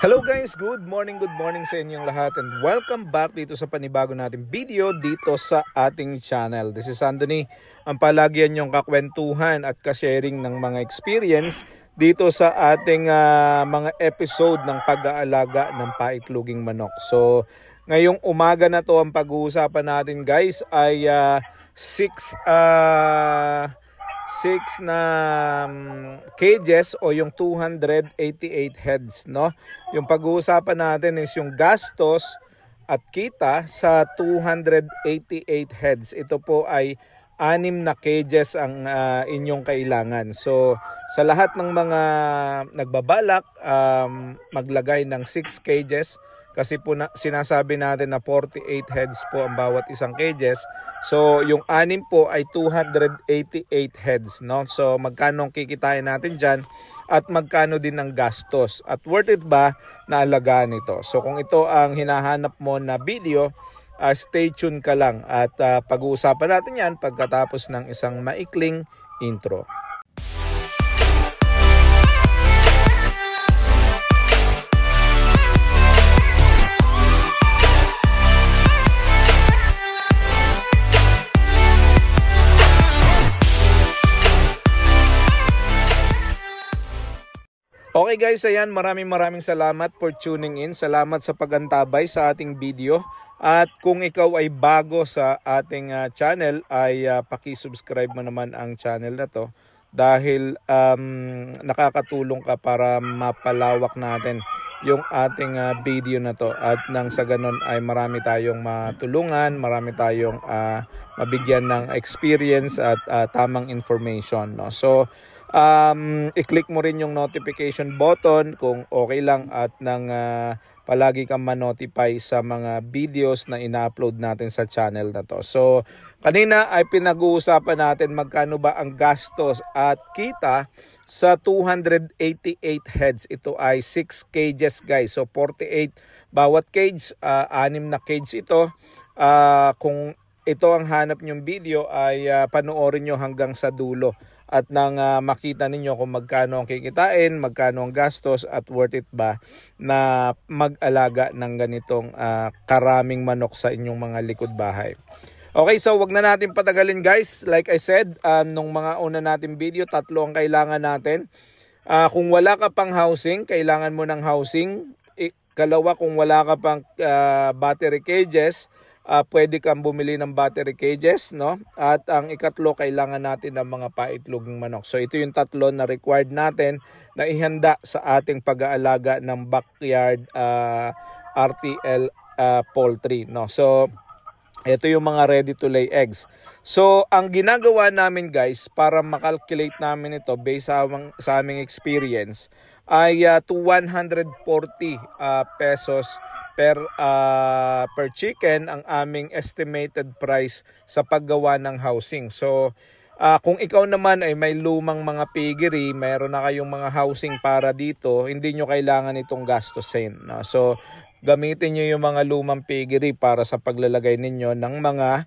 Hello guys, good morning sa inyong lahat and welcome back dito sa panibago nating video dito sa ating channel. This is Anthony, ang palagyan yung kakwentuhan at ka-sharing ng mga experience dito sa ating mga episode ng pag-aalaga ng paitloging manok. So ngayong umaga na to ang pag-uusapan natin guys ay 6 na cages o yung 288 heads, no? Yung pag-uusapan natin is yung gastos at kita sa 288 heads. Ito po ay 6 na cages ang inyong kailangan. So sa lahat ng mga nagbabalak maglagay ng 6 cages, kasi po sinasabi natin na 48 heads po ang bawat isang cages. So yung 6 po ay 288 heads, no? So magkano ang kikitain natin dyan at magkano din ang gastos at worth it ba na alagaan ito? So kung ito ang hinahanap mo na video, stay tuned ka lang at pag-uusapan natin yan pagkatapos ng isang maikling intro. Okay guys, ayan, maraming salamat for tuning in. Salamat sa pagantabay sa ating video. At kung ikaw ay bago sa ating channel ay paki-subscribe mo naman ang channel na to dahil nakakatulong ka para mapalawak natin yung ating video na to at nang sa ganon ay marami tayong matulungan, marami tayong mabigyan ng experience at tamang information, no? So i-click mo rin yung notification button kung okay lang at nang palagi kang ma-notify sa mga videos na ina-upload natin sa channel na to. So kanina ay pinag-uusapan natin magkano ba ang gastos at kita sa 288 heads. Ito ay 6 cages guys. So 48 bawat cage, 6 na cage ito. Kung ito ang hanap nyong video ay panoorin nyo hanggang sa dulo at nang makita ninyo kung magkano ang kikitain, magkano ang gastos at worth it ba na mag-alaga ng ganitong karaming manok sa inyong mga likod bahay. Okay, so wag na natin patagalin guys. Like I said, nung mga una natin video, 3 ang kailangan natin. Kung wala ka pang housing, kailangan mo ng housing. Kalawa, kung wala ka pang battery cages, pwede kang bumili ng battery cages, no? At ang ikatlo, kailangan natin ng mga paitloging manok. So ito yung 3 na required natin na ihanda sa ating pag-aalaga ng backyard RTL poultry, no? So ito yung mga ready to lay eggs. So ang ginagawa namin guys para makalculate namin ito based sa aming experience ay to 140 pesos per chicken ang aming estimated price sa paggawa ng housing. So kung ikaw naman ay may lumang mga piggery, mayroon na kayong mga housing para dito, hindi nyo kailangan itong gastusin, no? So gamitin nyo yung mga lumang piggery para sa paglalagay ninyo ng mga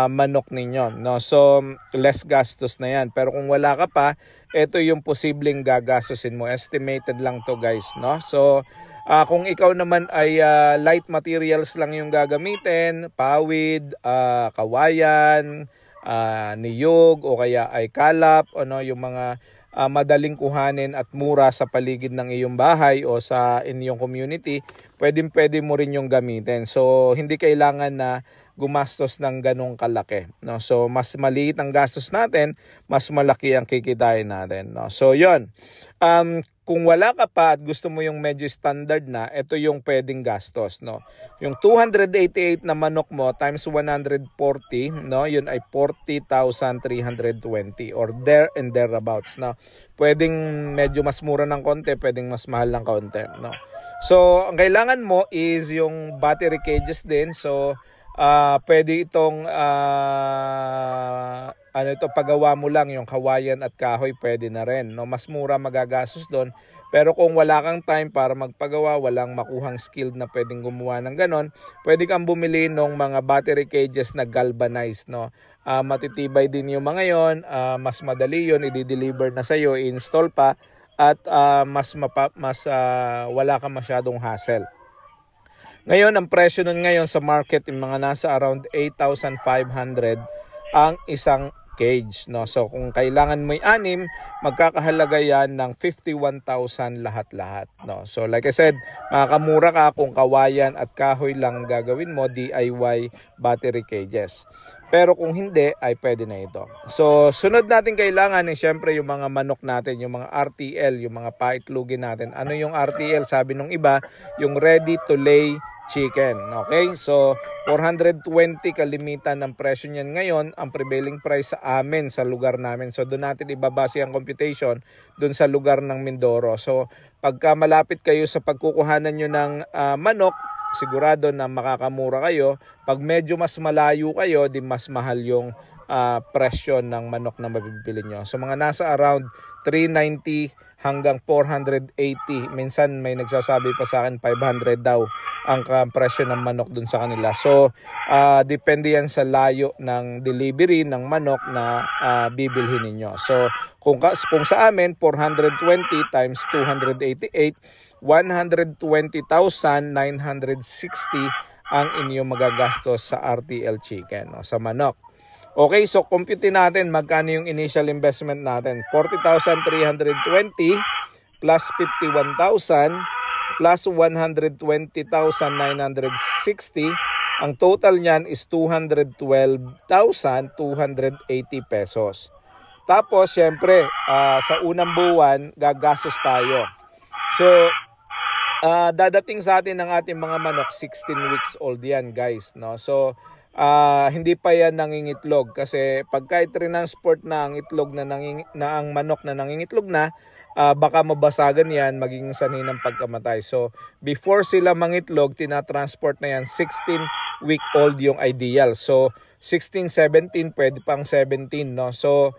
manok ninyo, no? So less gastos na yan. Pero kung wala ka pa, ito yung posibleng gagastusin mo. Estimated lang to guys, no? So kung ikaw naman ay light materials lang yung gagamitin, pawid, kawayan, niyog o kaya ay kalap, ano, yung mga madaling kuhanin at mura sa paligid ng iyong bahay o sa inyong community, pwede mo rin yung gamitin. So hindi kailangan na gumastos ng ganong kalaki, no? So mas maliit ang gastos natin, mas malaki ang kikitain natin, no? So yon. Kung wala ka pa at gusto mo yung medyo standard na, ito yung pwedeng gastos, no? Yung 288 na manok mo times 140, no? Yun ay 40,320 or there and thereabouts, no? Pwedeng medyo mas mura ng konti, pwedeng mas mahal ng konti, no? So ang kailangan mo is yung battery cages din. So pwede itong pagawa mo lang yung kawayan at kahoy, pwede na rin, no? Mas mura magagastos doon. Pero kung wala kang time para magpagawa, walang makuhang skilled na pwedeng gumawa ng ganon, pwede kang bumili ng mga battery cages na galvanized, no? Matitibay din yung mga yon, mas madali yon, i-deliver na sa iyo, i-install pa at wala ka masyadong hassle. Ngayon, ang presyo nun ngayon sa market yung mga nasa around 8,500 ang isang cage, no? So kung kailangan mo 6, magkakahalaga yan ng 51,000 lahat-lahat, no? So like I said, makakamura ka kung kawayan at kahoy lang gagawin mo, DIY battery cages. Pero kung hindi, ay pwede na ito. So sunod natin kailangan ay syempre yung mga manok natin, yung mga RTL, yung mga paitlugin natin. Ano yung RTL? Sabi nung iba, yung ready to lay chicken. Okay, so 420 kalimitan ng presyo niyan ngayon, ang prevailing price sa amin sa lugar namin. So doon natin ibabase ang computation doon sa lugar ng Mindoro. So pagka malapit kayo sa pagkukuhanan nyo ng manok, sigurado na makakamura kayo. Pag medyo mas malayo kayo, di mas mahal yung presyo ng manok na mabibili nyo. So mga nasa around 390 hanggang 480. Minsan may nagsasabi pa sa akin 500 daw ang presyo ng manok dun sa kanila. So depende yan sa layo ng delivery ng manok na bibilhin ninyo. So kung sa amin 420 times 288, 120,960 ang inyong magagastos sa RTL chicken, sa manok. Okay, so compute natin magkano yung initial investment natin. 40,320 plus 51,000 plus 120,960. Ang total niyan is 212,280 pesos. Tapos, syempre, sa unang buwan, gagastos tayo. So, dadating sa atin ng ating mga manok, 16 weeks old yan, guys, no? So, hindi pa yan nangingitlog kasi pagka i-transport na ang itlog na ang manok na nangingitlog na, baka mabasagan yan, maging sanhi ng pagkamatay. So before sila mangitlog, tinatransport na yan 16-week-old yung ideal. So 16, 17, pwede pang 17, no? So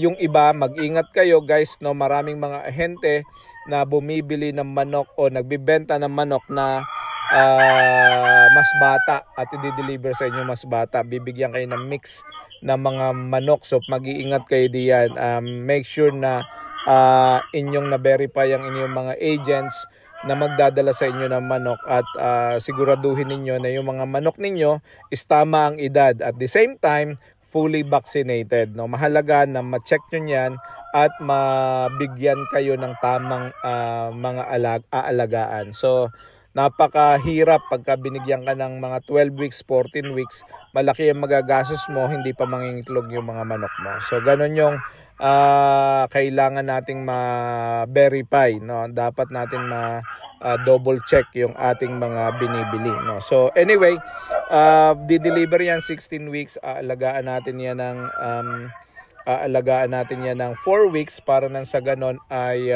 yung iba, mag-ingat kayo guys, no? Maraming mga ahente na bumibili ng manok o nagbibenta ng manok na mas bata at i-deliver sa inyo mas bata. Bibigyan kayo ng mix na mga manok. So mag-iingat kayo diyan. Make sure na inyong na-verify ang inyong mga agents na magdadala sa inyo ng manok at siguraduhin ninyo na yung mga manok ninyo is tama ang edad. At the same time, fully vaccinated, no? Mahalaga na ma-check nyo yan at mabigyan kayo ng tamang mga aalagaan. So napakahirap pagka binigyan ka ng mga 12 weeks, 14 weeks, malaki ang magagastos mo, hindi pa mangingitlog yung mga manok mo. So ganun yung kailangan nating ma-verify, no? Dapat natin double check yung ating mga binibili, no? So anyway, di-deliver yan 16 weeks, aalagaan natin yan ng 4 weeks para nang sa ganon ay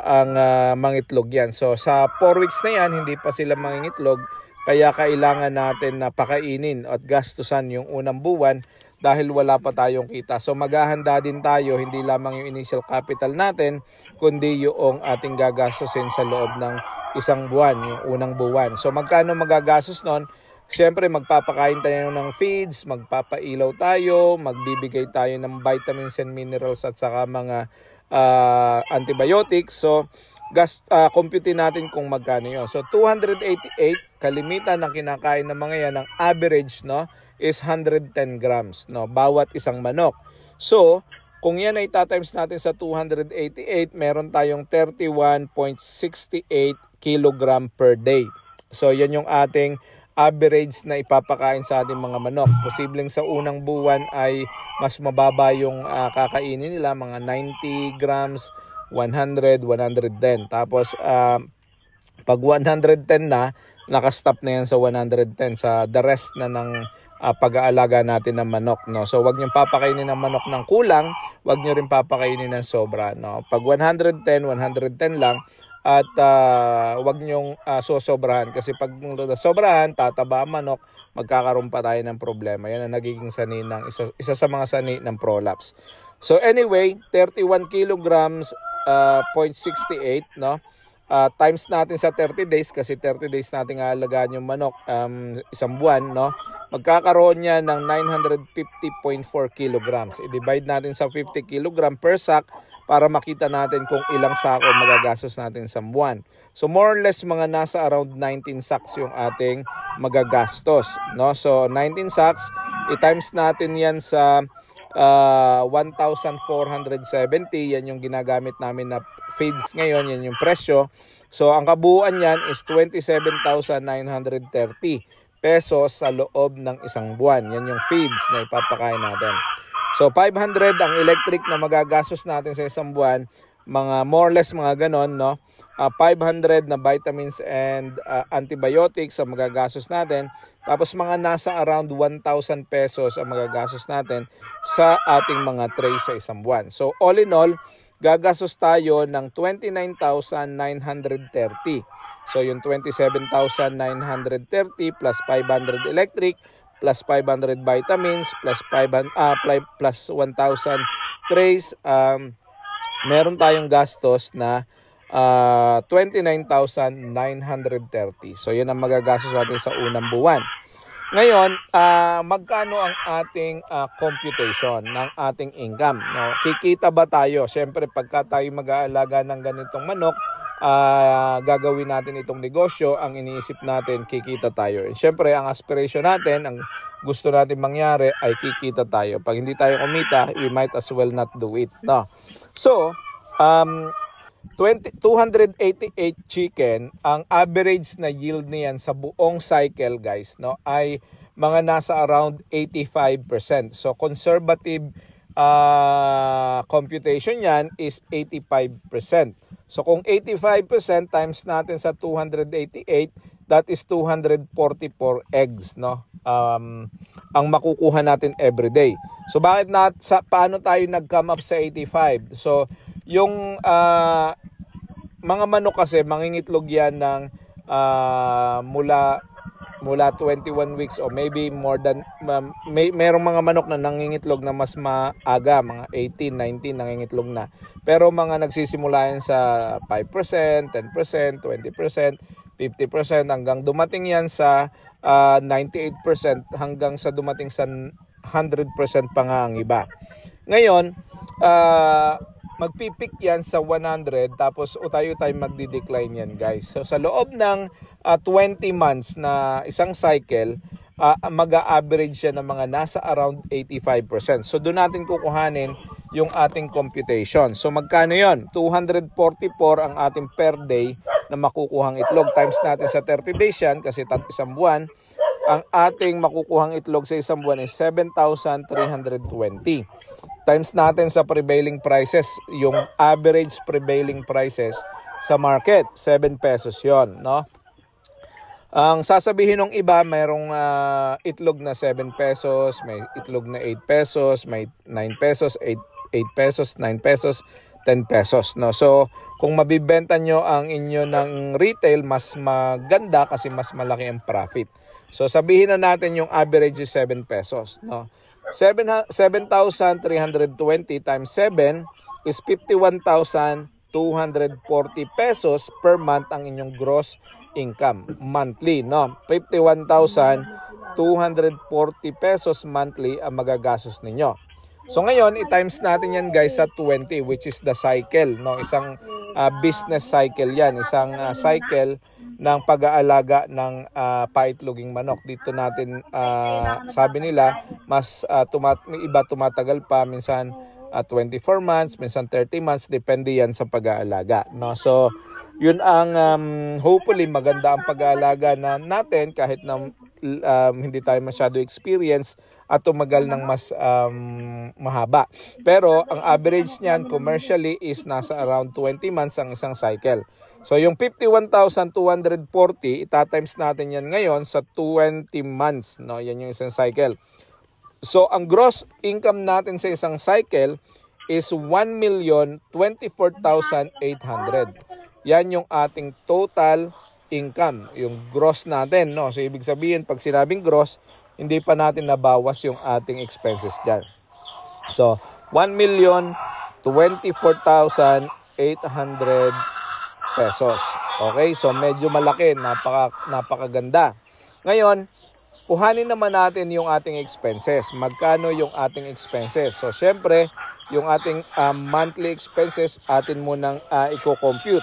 ang mangitlog yan. So sa 4 weeks na yan, hindi pa sila mangingitlog, kaya kailangan natin na pakainin at gastusan yung unang buwan dahil wala pa tayong kita. So maghahanda din tayo, hindi lamang yung initial capital natin, kundi yung ating gagastusin sa loob ng isang buwan, yung unang buwan. So magkano magagastos nun? Siyempre magpapakain tayo ng feeds, magpapailaw tayo, magbibigay tayo ng vitamins and minerals at saka mga antibiotics. So compute natin kung magkano yun. So 288, kalimitan ng kinakain ng mga yan, ng average, no, is 110 grams, no, bawat isang manok. So kung yan ay tatimes natin sa 288, meron tayong 31.68 kilogram per day. So yan yung ating average na ipapakain sa ating mga manok. Posibleng sa unang buwan ay mas mababa yung kakainin nila, mga 90 grams, 100, 110. Tapos pag 110 na, nakastop na yan sa 110, sa the rest na ng pag-aalaga natin ng manok, no? So wag niyo papakainin ng manok ng kulang, wag niyo rin papakainin ng sobra, no? Pag 110, 110 lang. At wag niyong sosobrahan kasi pag sobrahan, tataba ang manok, magkakaroon pa tayo ng problema. Yan ang nagiging sani ng isa sa mga sani ng prolapse. So anyway, 31 kilograms, 0.68, no? times natin sa 30 days kasi 30 days natin aalagaan yung manok, isang buwan, no? Magkakaroon niya ng 950.4 kilograms. I-divide natin sa 50 kilogram per sack para makita natin kung ilang sako magagastos natin sa buwan. So more or less mga nasa around 19 sacks yung ating magagastos, no? So 19 sacks, i-times natin yan sa 1,470, yan yung ginagamit namin na feeds ngayon, yan yung presyo. So ang kabuuan yan is 27,930 pesos sa loob ng isang buwan. Yan yung feeds na ipapakain natin. So 500 ang electric na magagastos natin sa isang buwan, mga more or less mga ganon, no? 500 na vitamins and antibiotics ang magagastos natin. Tapos mga nasa around 1,000 pesos ang magagastos natin sa ating mga tray sa isang buwan. So all in all, gagastos tayo ng 29,930. So yung 27,930 plus 500 electric plus 500 vitamins plus 1,000 trays, meron tayong gastos na 29,930. So yan ang magagastos natin sa unang buwan. Ngayon, magkano ang ating computation ng ating income? No? Kikita ba tayo? Siyempre, pagka tayo mag-aalaga ng ganitong manok, gagawin natin itong negosyo, ang iniisip natin, kikita tayo. And siyempre, ang aspiration natin, ang gusto natin mangyari ay kikita tayo. Pag hindi tayo kumita, we might as well not do it. No? So, 288 chicken, ang average na yield niyan sa buong cycle, guys, no, ay mga nasa around 85%. So conservative computation yan is 85%. So kung 85% times natin sa 288, that is 244 eggs, no? Ang makukuha natin every day. So bakit paano tayo nag-come up sa 85? So yung mga manok kasi mangingitlog yan ng mula 21 weeks o maybe more than merong mga manok na nangingitlog na mas maaga, mga 18, 19 nangingitlog na. Pero mga nagsisimula yan sa 5%, 10%, 20%, 50% hanggang dumating yan sa 98% hanggang sa dumating sa 100% pa nga ang iba. Ngayon, magpipik yan sa 100 tapos tayo magdi-decline yan, guys. So sa loob ng 20 months na isang cycle, mag-a-average siya ng mga nasa around 85%. So doon natin kukuhanin yung ating computation. So magkano yon? 244 ang ating per day na makukuhang itlog. Times natin sa 30 days yan kasi isang buwan. Ang ating makukuhang itlog sa isang buwan is 7,320. Times natin sa prevailing prices, yung average prevailing prices sa market, 7 pesos yon, no? Ang sasabihin ng iba, mayroong itlog na 7 pesos, may itlog na 8 pesos, may 9 pesos, 8 pesos, 9 pesos, 10 pesos, no? So, kung mabibenta nyo ang inyo ng retail, mas maganda kasi mas malaki ang profit. So, sabihin na natin yung average is 7 pesos, no? 7,320 times 7 is 51,240 pesos per month ang inyong gross income monthly, no? 51,240 pesos monthly ang magagastos ninyo. So ngayon, i-times natin yan, guys, sa 20, which is the cycle, no? Isang business cycle yan, isang cycle ng pag-aalaga ng paitloging manok. Dito natin, sabi nila, mas iba tumatagal pa, minsan 24 months, minsan 30 months, depende yan sa pag-aalaga, no? So, yun ang hopefully maganda ang pag-aalaga natin kahit na hindi tayo masyado experience at tumagal ng mas mahaba. Pero ang average niyan commercially is nasa around 20 months ang isang cycle. So yung 51,240, itatimes natin yan ngayon sa 20 months, no? Yan yung isang cycle. So ang gross income natin sa isang cycle is 1,024,800. Yan yung ating total income, yung gross natin, no? So ibig sabihin, pag sinabing gross, hindi pa natin nabawas yung ating expenses dyan. So 1,024,800 pesos. Okay, so medyo malaki, napakaganda. Ngayon, kuhanin naman natin yung ating expenses. Magkano yung ating expenses? So syempre, yung ating monthly expenses atin munang i-compute.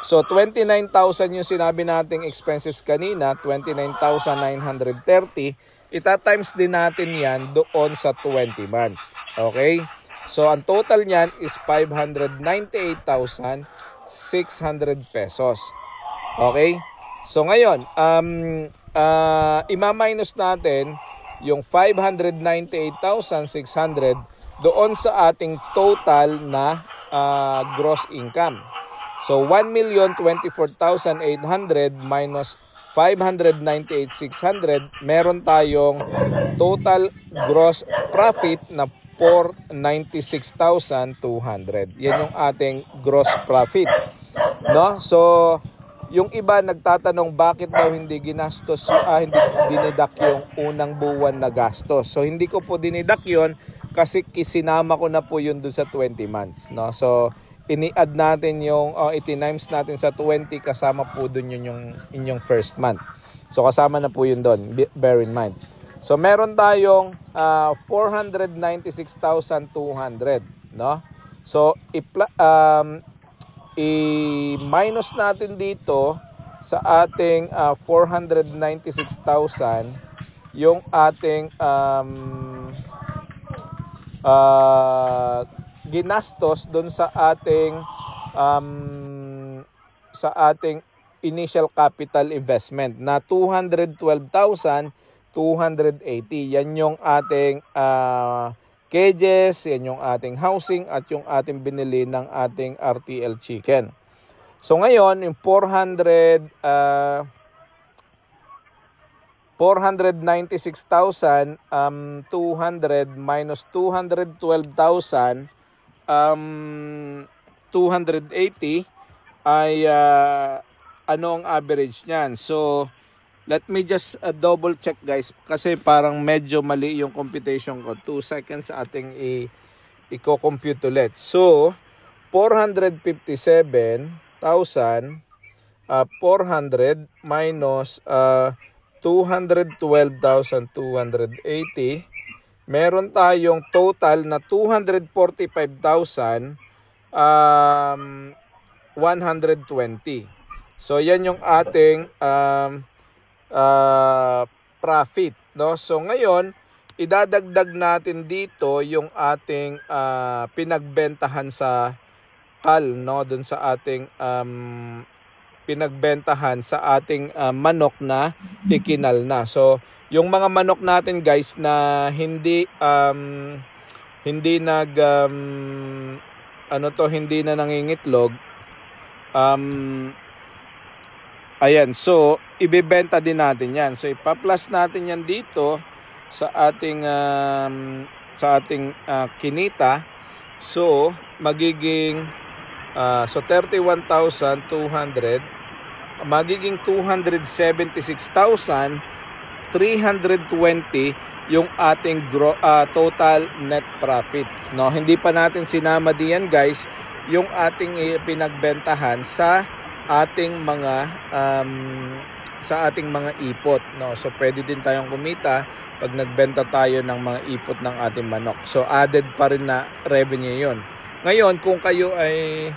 So 29,000 yung sinabi nating expenses kanina, 29,930. Ita-times din natin yan doon sa 20 months. Okay? So ang total niyan is 598,600 pesos. Okay? So ngayon, ima-minus natin yung 598,600 doon sa ating total na gross income. So 1,024,800 minus 598,600, meron tayong total gross profit na 496,200. Yan yung ating gross profit, no? So yung iba nagtatanong bakit daw hindi ginastos, hindi dinidak yung unang buwan na gastos. So hindi ko po dinidak yon kasi sinama ko na po yun dun sa 20 months, no? So ini-add natin yung iti-times natin sa 20, kasama po dun yun yung inyong first month. So kasama na po yun dun, bear in mind. So meron tayong 496,200, no? So i-minus natin dito sa ating 496,000 yung ating ginastos doon sa ating initial capital investment na 212,280. Yan yung ating cages, yan yung ating housing at yung ating binili ng ating RTL chicken. So ngayon, yung 496,200 minus 212,280 ay ano ang average niyan? So let me just double check guys kasi parang medyo mali yung computation ko. 2 seconds ating i-compute ulit. So 457,400 minus 212,280, meron tayong total na 245,120. So yan yung ating profit, no? So ngayon idadagdag natin dito yung ating pinagbentahan sa kal, no, dun sa ating pinagbentahan sa ating manok na ikinal na. So yung mga manok natin guys na hindi hindi na nangingitlog, ayan, so ibebenta din natin yan. So ipa-plus natin yan dito sa ating kinita. So magiging 31,200, magiging 276,320 yung ating total net profit, no? Hindi pa natin sinama diyan guys yung ating pinagbentahan sa ating mga ipot, no? So pwede din tayong kumita pag nagbenta tayo ng mga ipot ng ating manok. So added pa rin na revenue 'yon. Ngayon, kung kayo ay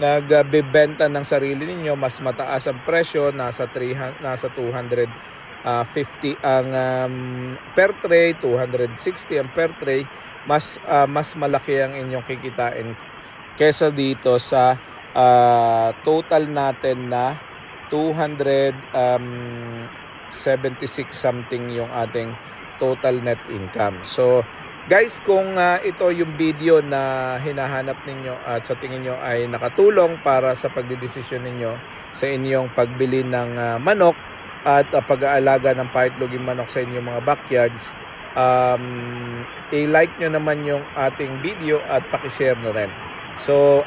nagbebenta ng sarili ninyo, mas mataas ang presyo, nasa 250 ang per tray, 260 ang per tray, mas malaki ang inyong kikitain kesa dito sa total natin na 276 something yung ating total net income. So guys, kung ito yung video na hinahanap ninyo at sa tingin nyo ay nakatulong para sa pagdedesisyon ninyo sa inyong pagbili ng manok at pag-aalaga ng paitloging manok sa inyong mga backyards, i-like nyo naman yung ating video at pakishare na rin. So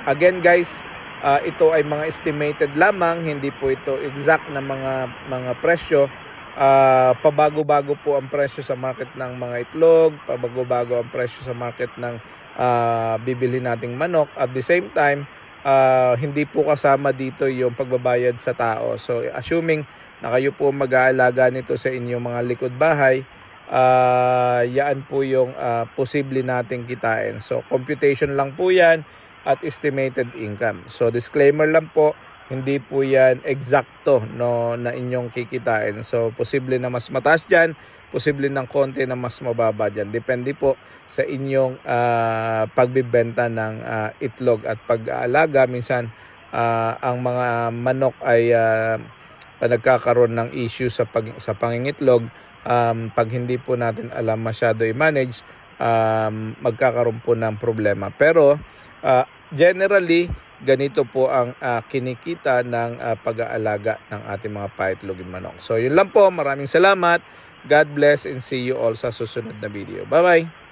again guys, ito ay mga estimated lamang, hindi po ito exact na mga presyo. Pabago-bago po ang presyo sa market ng mga itlog, pabago-bago ang presyo sa market ng bibili nating manok. At the same time, hindi po kasama dito yung pagbabayad sa tao. So assuming na kayo po mag-aalaga nito sa inyong mga likod bahay, yan po yung posible nating kitain. So computation lang po yan at estimated income. So disclaimer lang po, hindi po yan eksakto no, na inyong kikitain. So posible na mas mataas dyan, posible ng konti na mas mababa dyan. Depende po sa inyong pagbibenta ng itlog at pag-aalaga. Minsan ang mga manok ay nagkakaroon ng issue sa pangingitlog. Pag hindi po natin alam masyado i-manage, magkakaroon po ng problema. Pero generally, ganito po ang kinikita ng pag-aalaga ng ating mga paitlogin manok. So yun lang po, maraming salamat. God bless and see you all sa susunod na video. Bye-bye!